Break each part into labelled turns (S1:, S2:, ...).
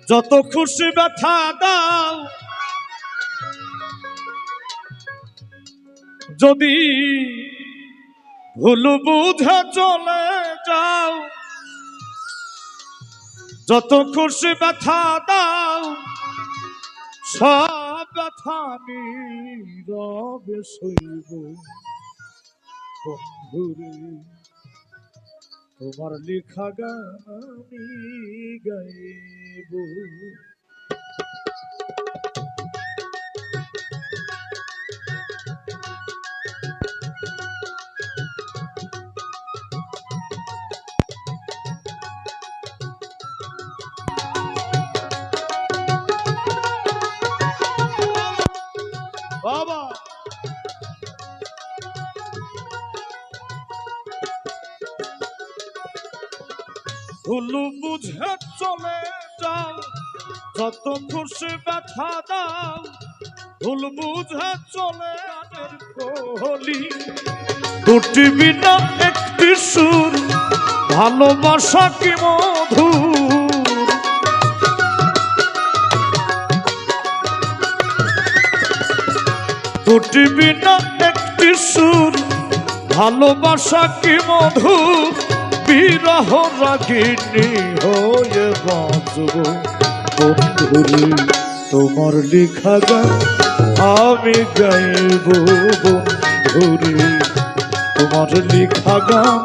S1: যত খুশি ব্যথা দাও, যদি ভুল বুঝে চলে যাও, যত খুশি ব্যথা দাও, সব ব্যথা নীরবে সইব। বন্ধুরে তোমার লেখা গান আমি গাইব। বাবা ভুল বুঝে চলে যাও, যত খুশি ব্যথা দাও, ভুল বুঝে চলে আনের কোহলি। দুটি বিনা একটি সুর, ভালোবাসা কি মধুর। দুটি বিনা একটি সুর, ভালোবাসা কি মধুর। বিরহ রাগিনী হয়ে বাঁচব। বন্ধুরে তোমার লেখা গান আমি গাইব। বন্ধুরে তোমার লেখা গান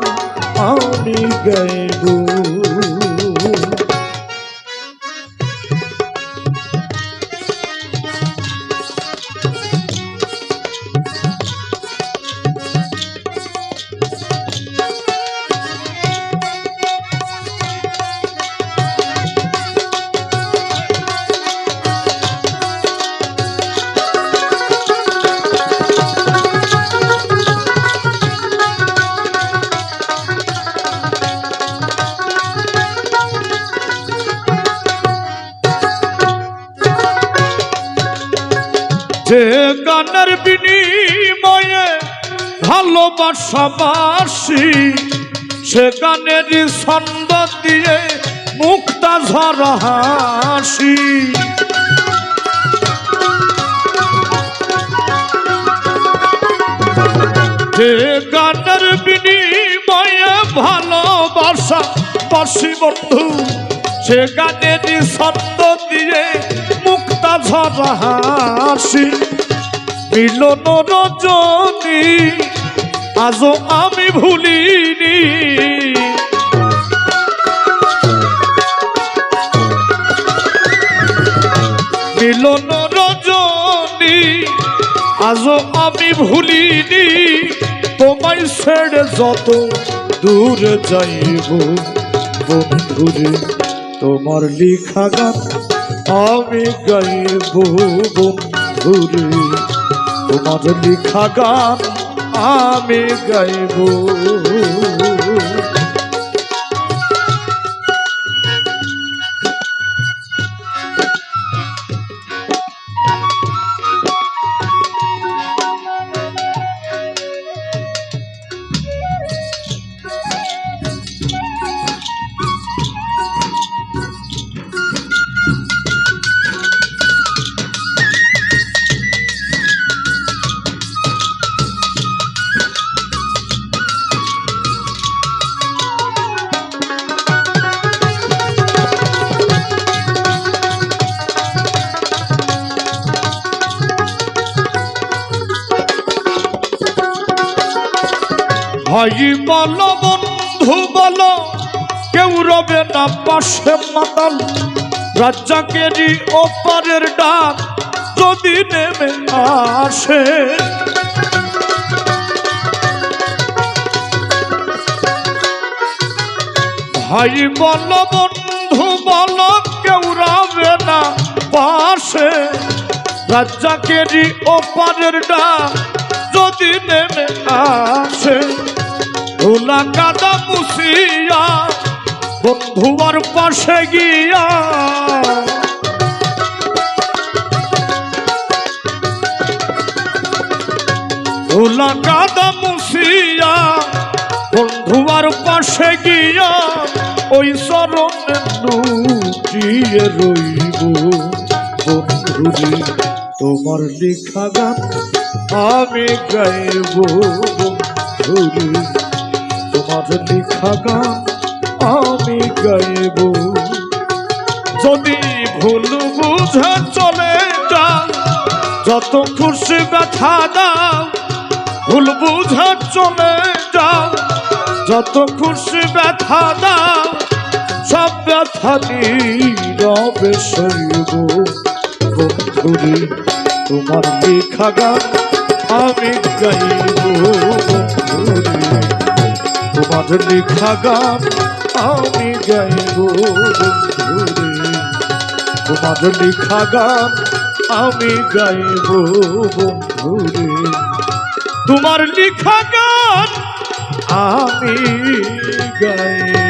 S1: আমি গাইব। যে গানের বিনিময়ে ভালোবাসা বাসি, সে গানের ছন্দ দিয়ে মুক্তা ঝরা হাসি। যে গানের বিনিময়ে ভালোবাসা বাসি বন্ধু, সে গানের ছন্দ দিয়ে মুক্তা ঝরা হাসি। মিলন রজনী আজও আমি ভুলিনি। মিলন রজনী আজও আমি ভুলিনি। তোমায় ছেড়ে যত দূরে যাইব। বন্ধুরে তোমার লেখা গান আমি গাইব। বন্ধুরে তোমার লেখা গান আমি গাইব। ভাই বলো বন্ধু বলো, কেউ রবে না পাশে মাতাল। রাজ্জাকেরই ওপারের ডাক যদি নেমে আসে। ভাই বলো বন্ধু বলো, কেউ রবে না পাশে। রাজ্জাকেরই ওপারের ডাক যদি নেমে আসে। ধুলা কাদা মুছিয়া বন্ধুয়ার পাশে গিয়া, ধুলা কাদা মুছিয়া বন্ধুয়ার পাশে গিয়া ওই চরণে মিশিয়ে রইব বন্ধুরে তোমার লেখা গান আমি গাইব বন্ধুরে তোমার লেখা গান আমি গাইব যদি ভুল বুঝে চলে যাও যত খুশি ব্যথা দাও ভুল বুঝে চলে যাও যত খুশি ব্যথা দাও সব ব্যথা নীরবে সইব বন্ধুরে তোমার লেখা গান আমি গাইব বন্ধুরে তোমার লেখা গান আমি গাইব বন্ধুরে তোমার লেখা গান আমি গাইব বন্ধুরে তোমার লেখা গান আমি গাইব।